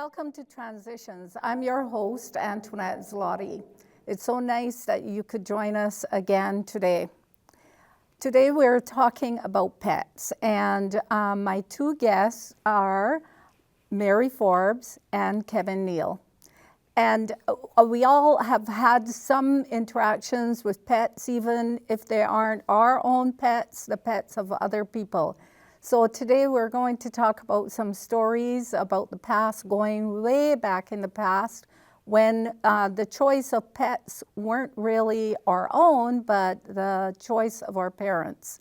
Welcome to Transitions. I'm your host, Antoinette Zloty. It's so nice that you could join us again today. Today we're talking about pets, and my two guests are Mary Forbes and Kevin Neal. And we all have had some interactions with pets, even if they aren't our own pets, the pets of other people. So today we're going to talk about some stories about the past, going way back in the past, when the choice of pets weren't really our own, but the choice of our parents.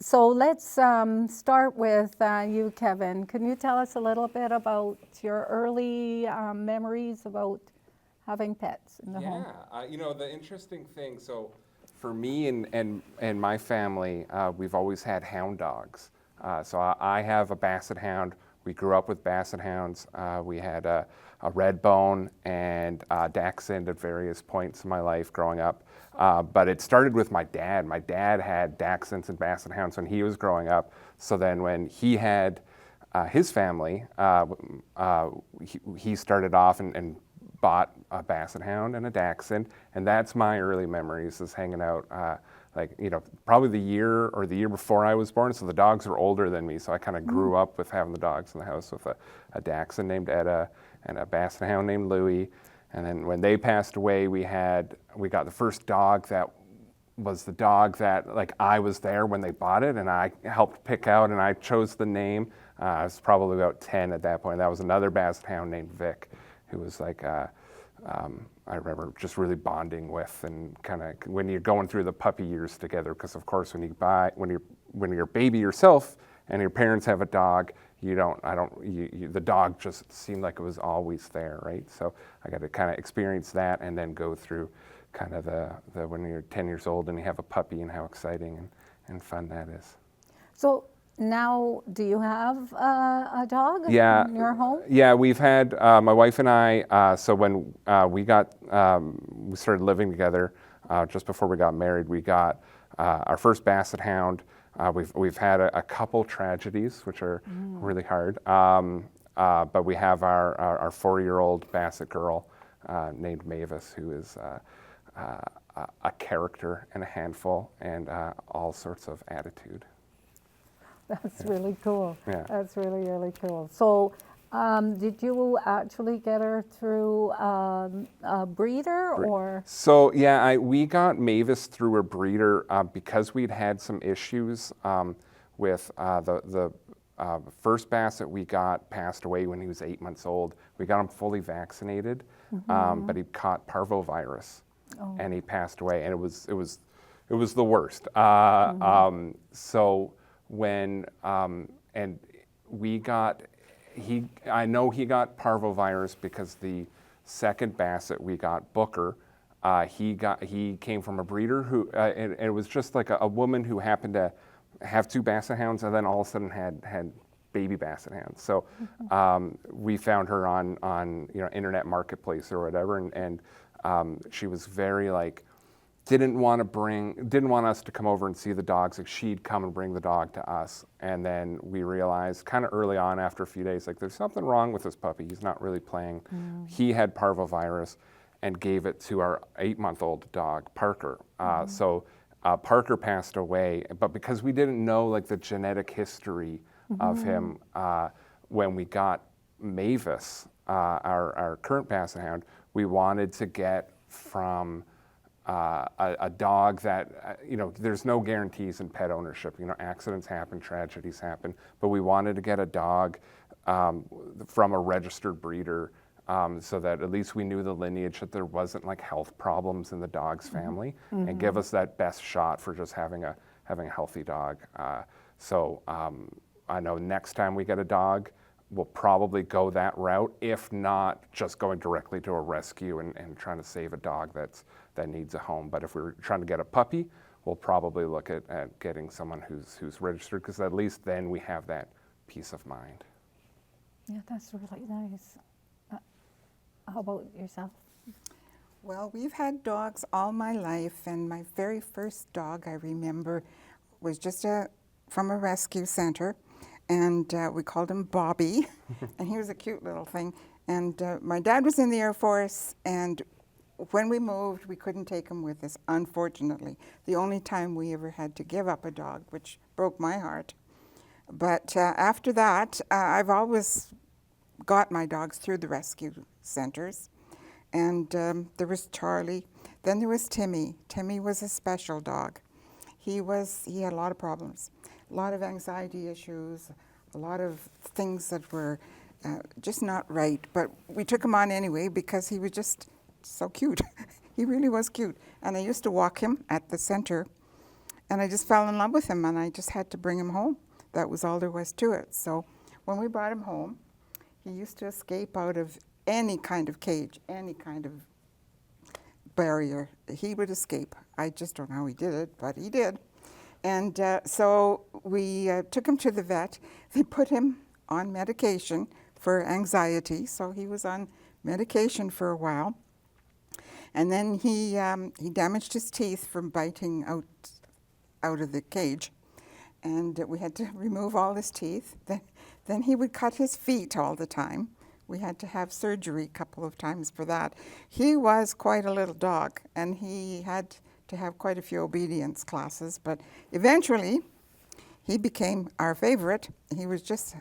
So let's start with you, Kevin. Can you tell us a little bit about your early memories about having pets in the home? Yeah, the interesting thing, so for me and my family, we've always had hound dogs. So I have a Basset Hound. We grew up with Basset Hounds. We had a Redbone and Dachshund at various points in my life growing up. But it started with my dad. My dad had Dachshunds and Basset Hounds when he was growing up. So then when he had his family, he started off and bought a Basset Hound and a Dachshund. And that's my early memories, is hanging out probably the year before I was born. So the dogs were older than me. So I kind of grew up with having the dogs in the house, with a Dachshund named Etta and a Basset Hound named Louie. And then when they passed away, we got the first dog that was the dog that, like, I was there when they bought it, and I helped pick out, and I chose the name. I was probably about 10 at that point. That was another Basset Hound named Vic, who was like, I remember just really bonding with, and kind of when you're going through the puppy years together, because of course when you're a baby yourself and your parents have a dog, the dog just seemed like it was always there, right? So I got to kind of experience that, and then go through kind of the when you're 10 years old and you have a puppy, and how exciting and fun that is. So now, do you have a dog in your home? Yeah, we've had, my wife and I, so when we started living together, just before we got married, we got our first Basset Hound. We've had a couple tragedies, which are really hard, but we have our 4-year-old Basset girl named Mavis, who is a character and a handful, and all sorts of attitude. That's really cool. Yeah. That's really, really cool. So did you actually get her through a breeder, or? So yeah, we got Mavis through a breeder because we'd had some issues with the first Basset we got passed away when he was 8 months old. We got him fully vaccinated, but he caught parvovirus, and he passed away, and it was the worst. So when and we got I know he got parvovirus because the second Basset we got, Booker, he came from a breeder who and it was just like a woman who happened to have 2 Basset Hounds, and then all of a sudden had baby Basset Hounds. So we found her on internet marketplace or whatever, and she was very didn't want us to come over and see the dogs. Like, she'd come and bring the dog to us. And then we realized kind of early on, after a few days, there's something wrong with this puppy. He's not really playing. He had parvovirus, and gave it to our 8-month-old dog, Parker. So Parker passed away, but because we didn't know the genetic history of him, when we got Mavis, our current Basset Hound, we wanted to get from a dog that, there's no guarantees in pet ownership. Accidents happen, tragedies happen, but we wanted to get a dog from a registered breeder, so that at least we knew the lineage, that there wasn't health problems in the dog's family, and give us that best shot for just having a healthy dog. So I know next time we get a dog, we'll probably go that route, if not just going directly to a rescue and trying to save a dog that needs a home. But if we're trying to get a puppy, we'll probably look at getting someone who's registered, because at least then we have that peace of mind. Yeah, that's really nice. How about yourself? Well, we've had dogs all my life, and my very first dog I remember was just from a rescue center, and we called him Bobby, and he was a cute little thing. And my dad was in the Air Force, and when we moved, we couldn't take him with us, unfortunately. The only time we ever had to give up a dog, which broke my heart. But after that, I've always got my dogs through the rescue centers. And there was Charlie. Then there was Timmy. Timmy was a special dog. He had a lot of problems, a lot of anxiety issues, a lot of things that were just not right. But we took him on anyway because he was just so cute. He really was cute. And I used to walk him at the center, and I just fell in love with him, and I just had to bring him home. That was all there was to it. So when we brought him home, he used to escape out of any kind of cage, any kind of barrier. He would escape. I just don't know how he did it, but he did. And so we took him to the vet. They put him on medication for anxiety, so he was on medication for a while. And then he damaged his teeth from biting out of the cage, and we had to remove all his teeth. Then he would cut his feet all the time. We had to have surgery a couple of times for that. He was quite a little dog, and he had to have quite a few obedience classes, but eventually he became our favorite. He was just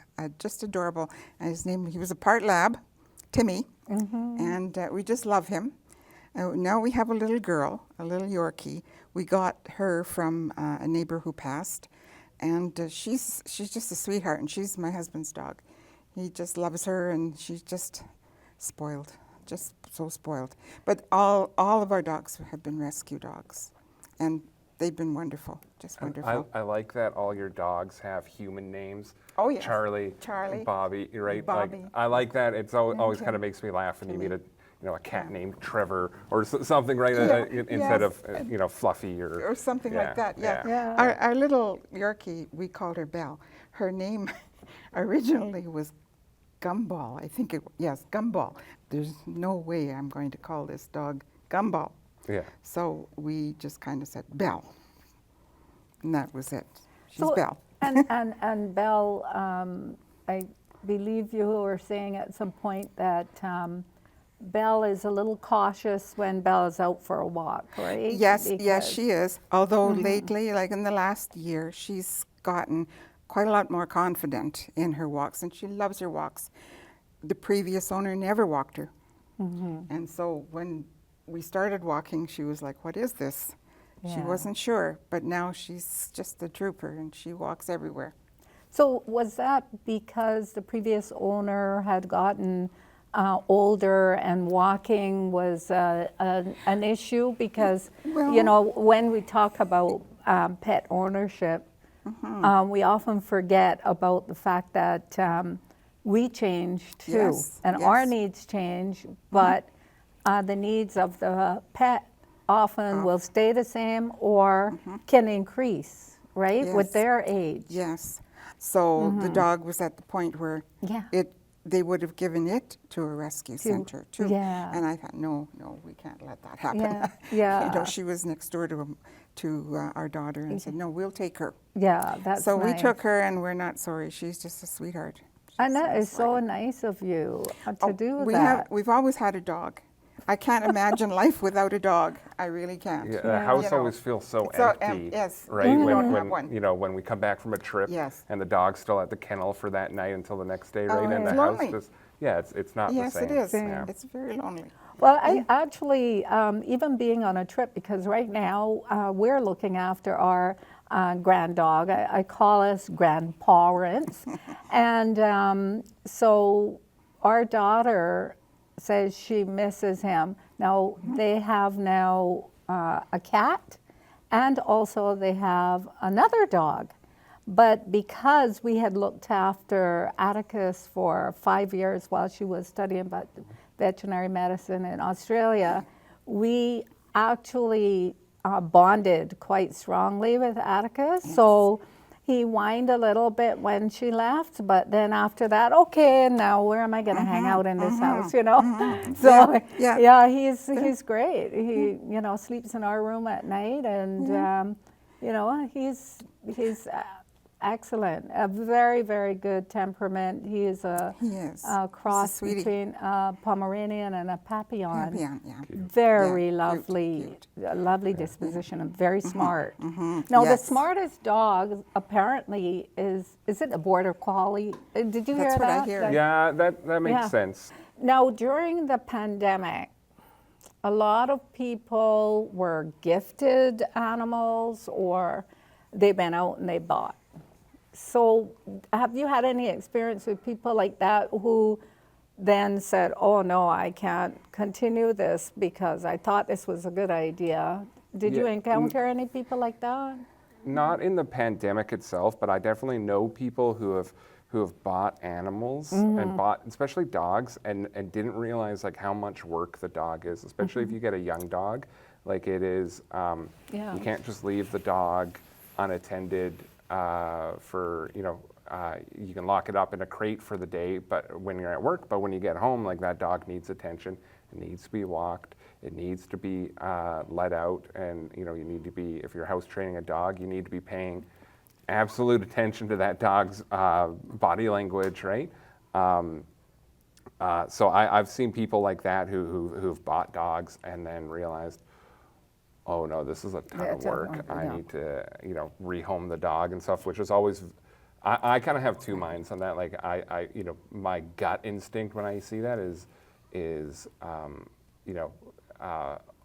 adorable, and he was a part lab, Timmy, and we just love him. Now we have a little girl, a little Yorkie. We got her from a neighbor who passed, and she's just a sweetheart, and she's my husband's dog. He just loves her, and she's just spoiled, just so spoiled. But all of our dogs have been rescue dogs, and they've been wonderful, just wonderful. I like that all your dogs have human names. Oh, yes. Charlie, Bobby, right? Bobby. Like, I like that. It's always Okay. kind of makes me laugh when you Timmy. meet a cat named Trevor or something, right? Instead of Fluffy or something like that. Yeah. Yeah. Our little Yorkie, we called her Belle. Her name originally was Gumball. I think yes, Gumball. There's no way I'm going to call this dog Gumball. Yeah. So we just kind of said Belle, and that was it. She's So- Belle. And Belle, I believe you were saying at some point that Belle is a little cautious when Belle is out for a walk, right? Yes, Because- she is. Although lately, like in the last year, she's gotten quite a lot more confident in her walks, and she loves her walks. The previous owner never walked her. And so when we started walking, she was like, "What is this?" She Yeah. wasn't sure, but now she's just a trooper, and she walks everywhere. So was that because the previous owner had gotten older and walking was an issue? Because, when we talk about pet ownership, we often forget about the fact that we change too. Yes, And our yes. needs change, but the needs of the pet often will stay the same or can increase, right, with Yes. their age. Yes. So the dog was at the point where Yeah. they would have given it to a rescue center too. yeah. And I thought, no, we can't let that happen. Yeah, yeah. She was next door to our daughter and said, no, we'll take her. Yeah, that's So we nice. took her, and we're not sorry. She's just a sweetheart. And She's that is so sweetheart. nice of you to Oh, do we that. We've always had a dog. I can't imagine life without a dog. I really can't. Yeah, the house You know, always feels so it's so empty, yes, right? we When, don't when have one. when we come back from a trip, Yes. and the dog's still at the kennel for that night until the next day, right? And it's the house lonely. just, it's not Yes, the same. it is. Yeah. It's very lonely. Well, I actually, even being on a trip, because right now we're looking after our grand dog. I call us grandparents. And so our daughter says she misses him. Now, they have now a cat, and also they have another dog. But because we had looked after Atticus for 5 years while she was studying veterinary medicine in Australia, we actually bonded quite strongly with Atticus. So he whined a little bit when she left, but then after that, okay, now where am I going to hang out in this house, you know? So Yeah. he's great. He sleeps in our room at night, and you know he's Excellent. A very, very good temperament. He is a, He is. a cross He's a sweetie. between a Pomeranian and a Papillon. Papillon, yeah. Very Yeah, cute, lovely, cute. a lovely disposition and very smart. Now, the Yes. smartest dog apparently is it a border collie? Did you hear That's what I that? hear. That- Yeah, that makes Yeah. sense. Now, during the pandemic, a lot of people were gifted animals or they went out and they bought. So, have you had any experience with people like that who then said, oh no, I can't continue this because I thought this was a good idea? Did you Yeah, encounter any people like that? Not in the pandemic itself, but I definitely know people who have bought animals and bought, especially dogs, and didn't realize like how much work the dog is, especially if you get a young dog. Like it is, Yeah. you can't just leave the dog unattended for, you can lock it up in a crate for the day, but when you're at work, but when you get home, like that dog needs attention. It needs to be walked. It needs to be let out, and you need to be, if you're house training a dog, you need to be paying absolute attention to that dog's body language, right? So I've seen people like that who've bought dogs and then realized, oh no, this is a ton Yeah, of it's a lot, work. yeah. I need to, rehome the dog and stuff, which is always, I kind of have two minds on that. Like my gut instinct when I see that is,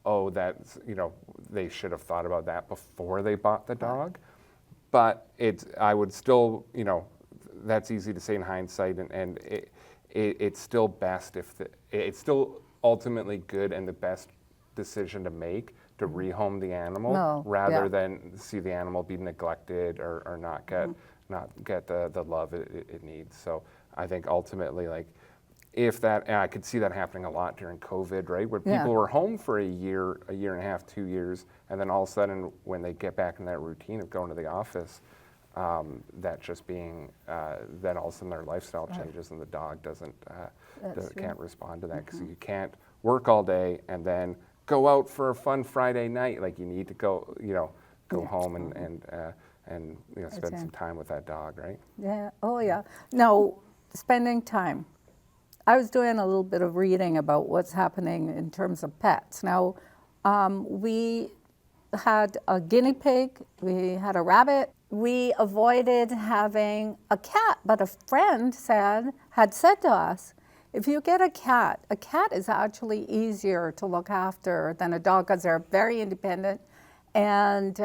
oh, that's, they should have thought about that before they bought the dog. But I would still, that's easy to say in hindsight, and it's still best it's still ultimately good and the best decision to make to rehome the animal No, rather yeah. than see the animal be neglected or not get the love it needs. So I think ultimately, like, if that, and I could see that happening a lot during COVID, right? Where Yeah. people were home for a year and a half, 2 years, and then all of a sudden when they get back in that routine of going to the office, that just being, then all of a sudden their lifestyle changes and the dog can't respond to that because you can't work all day and then go out for a fun Friday night. Like you need to go home and spend some time with that dog, right? Yeah, oh yeah. Now, spending time. I was doing a little bit of reading about what's happening in terms of pets. Now, we had a guinea pig, we had a rabbit. We avoided having a cat, but a friend had said to us, if you get a cat is actually easier to look after than a dog because they're very independent. And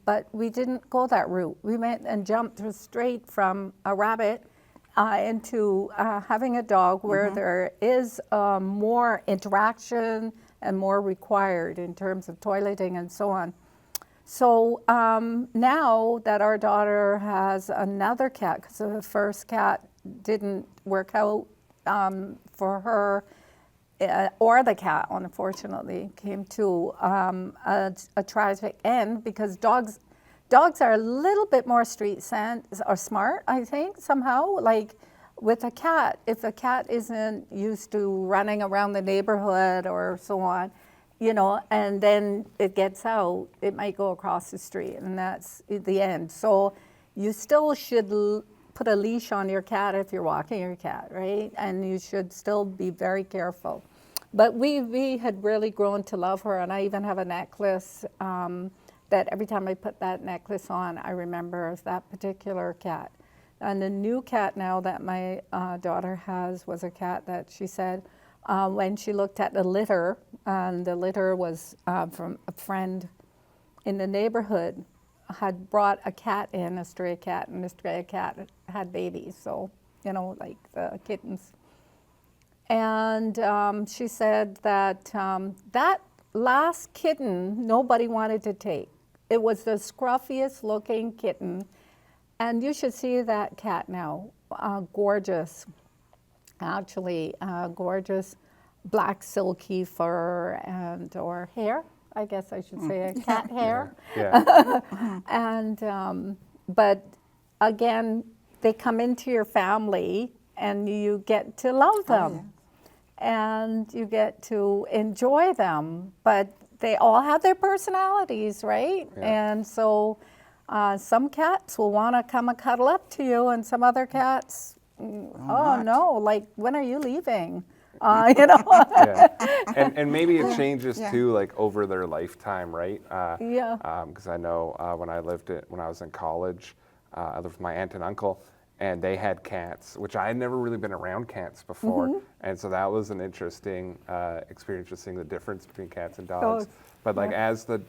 but we didn't go that route. We went and jumped straight from a rabbit into having a dog where there is more interaction and more required in terms of toileting and so on. So now that our daughter has another cat, because the first cat didn't work out for her, or the cat, unfortunately, came to a tragic end because dogs are a little bit more street sense or smart, I think, somehow. Like with a cat, if a cat isn't used to running around the neighborhood or so on, and then it gets out, it might go across the street, and that's the end. So you still should put a leash on your cat if you're walking your cat, right? And you should still be very careful. But we had really grown to love her, and I even have a necklace that every time I put that necklace on, I remember that particular cat. And the new cat now that my daughter has was a cat that she said when she looked at the litter, and the litter was from a friend in the neighborhood, had brought a cat in, a stray cat, and the stray cat had babies, so, like the kittens. And she said that that last kitten nobody wanted to take. It was the scruffiest looking kitten. And you should see that cat now. Gorgeous, actually, gorgeous black silky fur or hair, I guess I should say, cat hair. Yeah. And, but again, they come into your family and you get to love them. And you get to enjoy them, but they all have their personalities, right? Yeah. And so Some cats will want to come and cuddle up to you, and some other cats, not. no, like, when are you leaving? You know? Yeah. And maybe it changes yeah. too, like over their lifetime, right? Yeah. Because I know when I was in college, I lived with my aunt and uncle, and they had cats, which I had never really been around cats before, Mm-hmm. and so that was an interesting experience, just seeing the difference between cats and dogs. Dogs, But like yeah. as the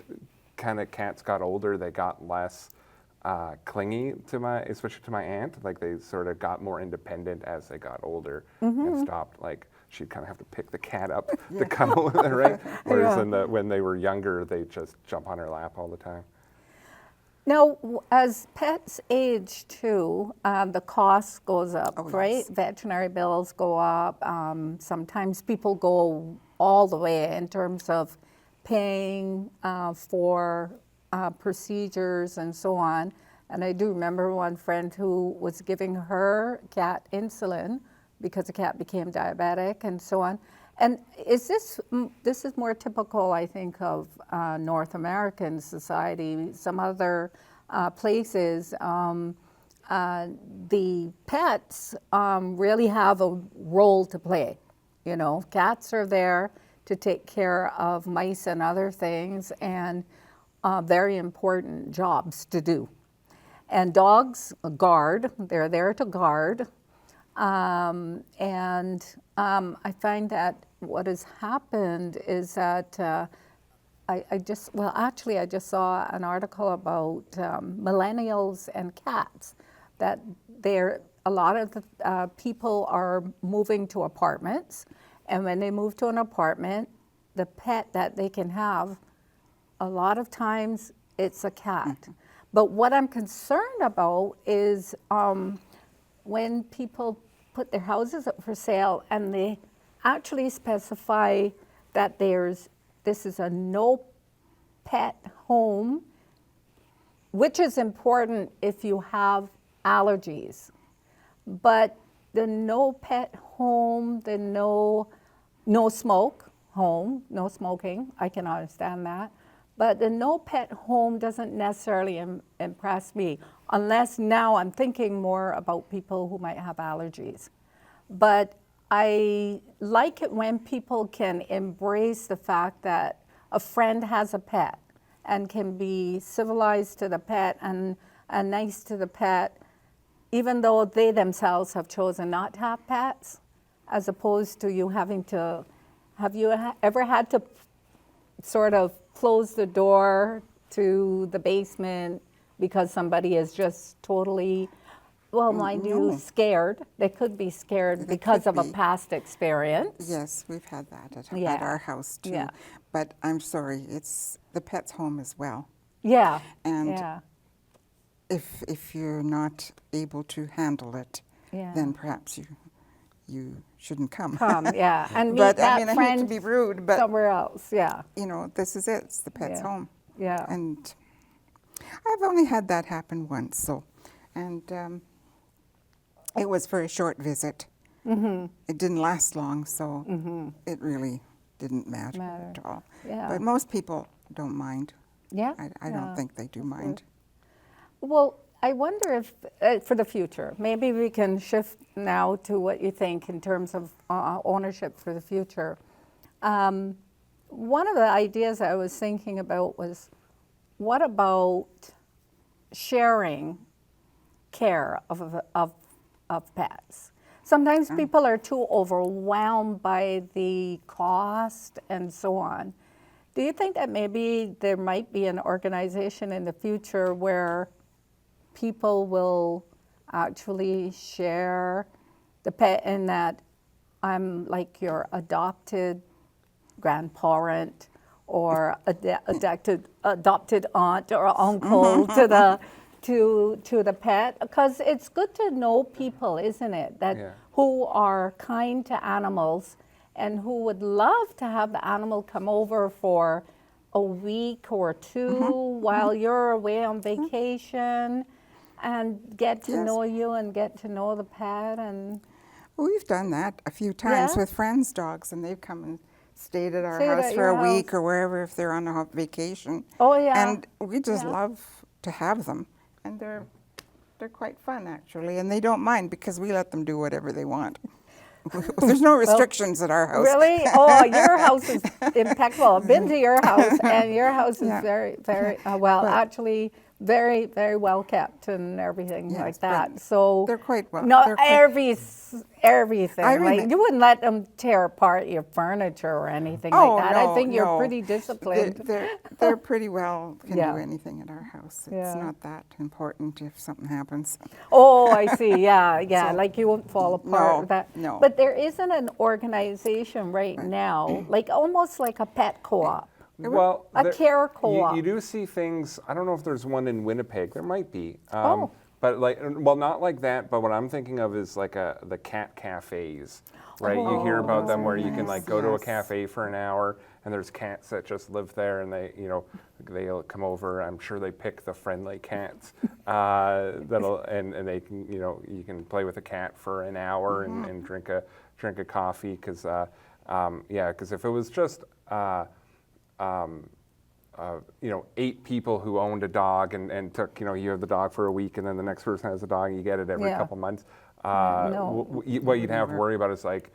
kind of cats got older, they got less clingy to especially to my aunt. Like they sort of got more independent as they got older Mm-hmm. and stopped like she'd kind of have to pick the cat up to cuddle with her, right? Whereas Yeah. when they were younger, they just jump on her lap all the time. Now, as pets age too, the cost goes up, Oh, right? yes. Veterinary bills go up. Sometimes people go all the way in terms of paying for procedures and so on. And I do remember one friend who was giving her cat insulin because the cat became diabetic and so on. And this is more typical, I think, of North American society. Some other places, the pets really have a role to play. You know, cats are there to take care of mice and other things, and very important jobs to do. And dogs guard, they're there to guard. I find that what has happened is that I just saw an article about millennials and cats, that a lot of the people are moving to apartments, and when they move to an apartment, the pet that they can have, a lot of times it's a cat. But what I'm concerned about is when people put their houses up for sale and they actually specify that this is a no pet home, which is important if you have allergies. But the no pet home, the no smoke home, no smoking, I can understand that. But the no pet home doesn't necessarily impress me, unless now I'm thinking more about people who might have allergies. But I like it when people can embrace the fact that a friend has a pet and can be civilized to the pet and nice to the pet, even though they themselves have chosen not to have pets, as opposed to you having to. Have you ever had to sort of close the door to the basement because somebody is just totally, well, mind you, scared? They could be scared because could of a be. past experience. Yes, we've had that at Yeah. our house too. Yeah. But I'm sorry, it's the pet's home as well. Yeah. And yeah. If you're not able to handle it, Yeah. then perhaps you shouldn't come. Yeah, and meet But that I mean, I hate to friend be rude, but somewhere else. Yeah. you know, this is it. It's the pet's Yeah. home. Yeah. And I've only had that happen once, so, and it was for a short visit. Mm-hmm. It didn't last long, so it really didn't matter at all. Yeah. But most people don't mind. Yeah. I don't think they do mind. Well, I wonder if, for the future, maybe we can shift now to what you think in terms of ownership for the future. One of the ideas I was thinking about was, what about sharing care of pets? Sometimes people are too overwhelmed by the cost and so on. Do you think that maybe there might be an organization in the future where people will actually share the pet, in that I'm like your adopted grandparent or adopted aunt or uncle to the pet? Because it's good to know people, isn't it? That Yeah. who are kind to animals and who would love to have the animal come over for a week or two while you're away on vacation, and get to Yes. know you and get to know the pet. And We've done that a few times Yeah? with friends' dogs, and they've come and stayed at our Stayed house at for your a week house. or wherever if they're on a vacation. Oh, yeah. And we just Yeah. love to have them, and they're quite fun actually, and they don't mind because we let them do whatever they want. There's no restrictions at our house. Really? Oh, your house is impeccable. I've been to your house, and your house is Yeah. very, very well. But- Actually, very, very well kept and everything Yes, like but that. So they're quite well. No, they're quite- everything. I Like remem- you wouldn't let them tear apart your furniture or anything Oh, like that. no, I think you're no. pretty disciplined. They're pretty well, can Yeah. do anything at our house. It's Yeah. not that important if something happens. Oh, I see. Yeah, yeah. So- like you won't fall apart. No, that. no. But there isn't an organization right now, like almost like a pet co-op. Well, A care you co-op. do see things. I don't know if there's one in Winnipeg. There might be. Oh. But like, well, not like that. But what I'm thinking of is like the cat cafes, right? You hear about them where you can like go to a yes. cafe for an hour, and there's cats that just live there, and they'll come over. I'm sure they pick the friendly cats that'll and they can you can play with a cat for an hour and drink a coffee because because if it was just 8 people who owned a dog and took, you have the dog for a week and then the next person has a dog and you get it every Yeah. couple months. No. What you'd have to worry about is like,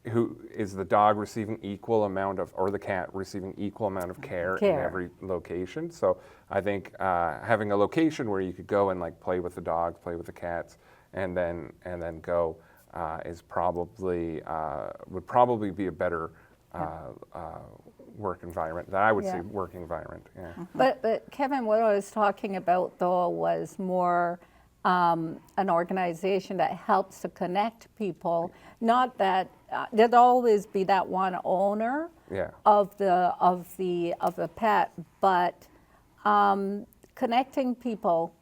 who is the dog receiving equal amount of, or the cat receiving equal amount of care in Care. every location. So I think having a location where you could go and like play with the dogs, play with the cats, and then go is probably would probably be a better work environment. That I would say Yeah. work environment. Yeah. But Kevin, what I was talking about though was more an organization that helps to connect people. Not that there'd always be that one owner Yeah. of the pet, but connecting people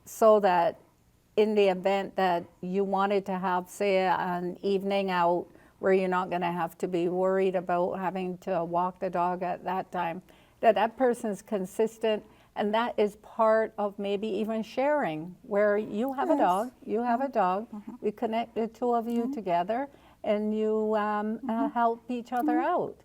so that in the event that you wanted to have, say, an evening out where you're not going to have to be worried about having to walk the dog at that time, that person's consistent, and that is part of maybe even sharing, where you have a dog, you have a dog, you connect the two of you together, and you help each other out.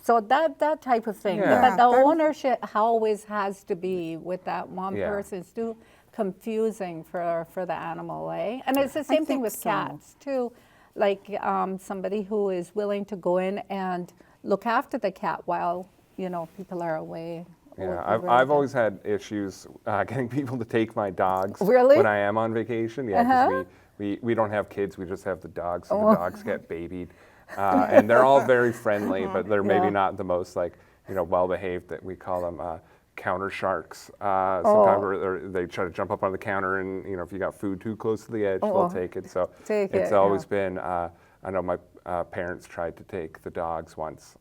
So that type of thing. Yeah. But the Yeah. ownership always has to be with that one Yeah. person. It's too confusing for the animal, eh? And it's the same thing think with so. cats too. Like somebody who is willing to go in and look after the cat while people are away. Yeah, would really I've good. always had issues getting people to take my dogs Really? when I am on vacation. Yeah, because we don't have kids, we just have the dogs, so the dogs get babied. And they're all very friendly, but they're maybe Yeah. not the most well-behaved. That we call them counter sharks. Sometimes or they try to jump up on the counter, and if you got food too close to the edge, they'll take it. So Take it's it, always yeah. been. I know my parents tried to take the dogs once.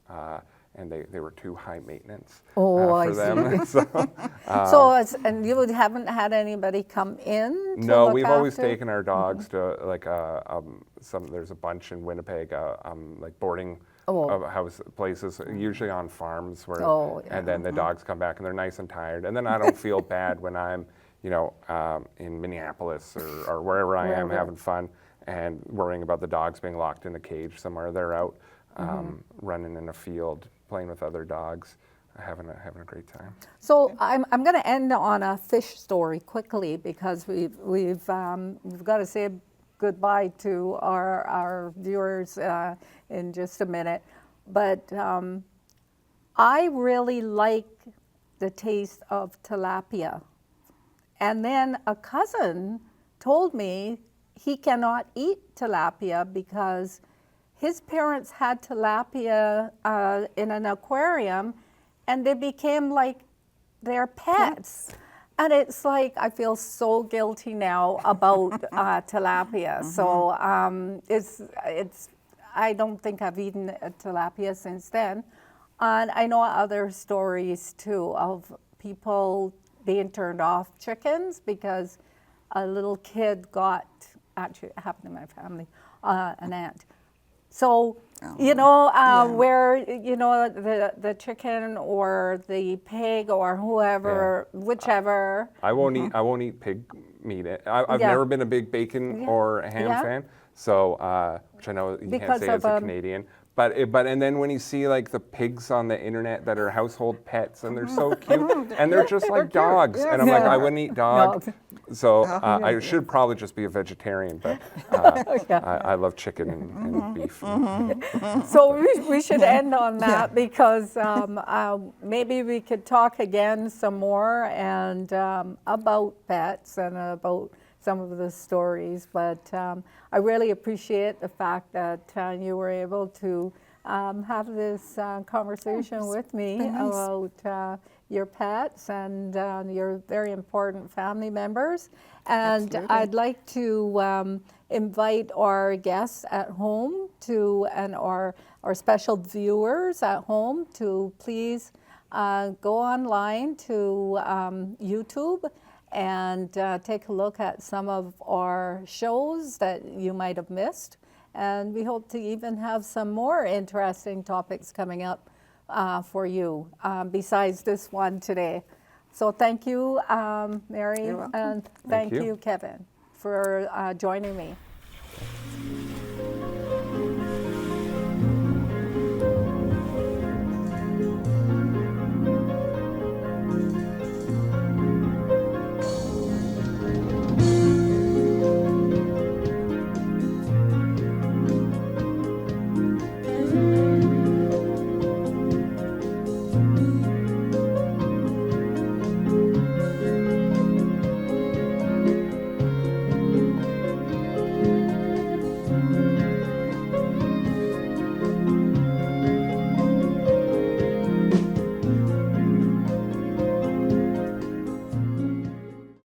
And they were too high maintenance Oh, I for them. So, And you haven't had anybody come in to no, look we've always after? taken our dogs to like there's a bunch in Winnipeg, like boarding house places, usually on farms where, Oh, yeah. and then the dogs come back and they're nice and tired, and then I don't feel bad when I'm, in Minneapolis or wherever I am Wherever. having fun and worrying about the dogs being locked in a cage somewhere. They're out running in a field, playing with other dogs, having a great time. So I'm going to end on a fish story quickly because we've got to say goodbye to our viewers in just a minute. But I really like the taste of tilapia. And then a cousin told me he cannot eat tilapia because his parents had tilapia in an aquarium, and they became like their pets. And it's like, I feel so guilty now about tilapia. So I don't think I've eaten a tilapia since then. And I know other stories too of people being turned off chickens because a little kid got, actually it happened in my family, an aunt. So, where, the chicken or the pig or whoever, whichever. I won't eat pig meat. I've Yeah. never been a big bacon or ham Yeah. fan. So, which I know you Because can't say of, as a Canadian, and then when you see like the pigs on the internet that are household pets and they're so cute and they're just like dogs, and I'm like, I wouldn't eat dog. So I should probably just be a vegetarian, but I love chicken and beef. So we should end on that because maybe we could talk again some more and about pets and about some of the stories. But I really appreciate the fact that you were able to have this conversation with me about your pets and your very important family members. And I'd like to invite our guests at home and our special viewers at home to please go online to YouTube and take a look at some of our shows that you might have missed. And we hope to even have some more interesting topics coming up for you besides this one today. So thank you, Mary, and thank you, Kevin, for joining me.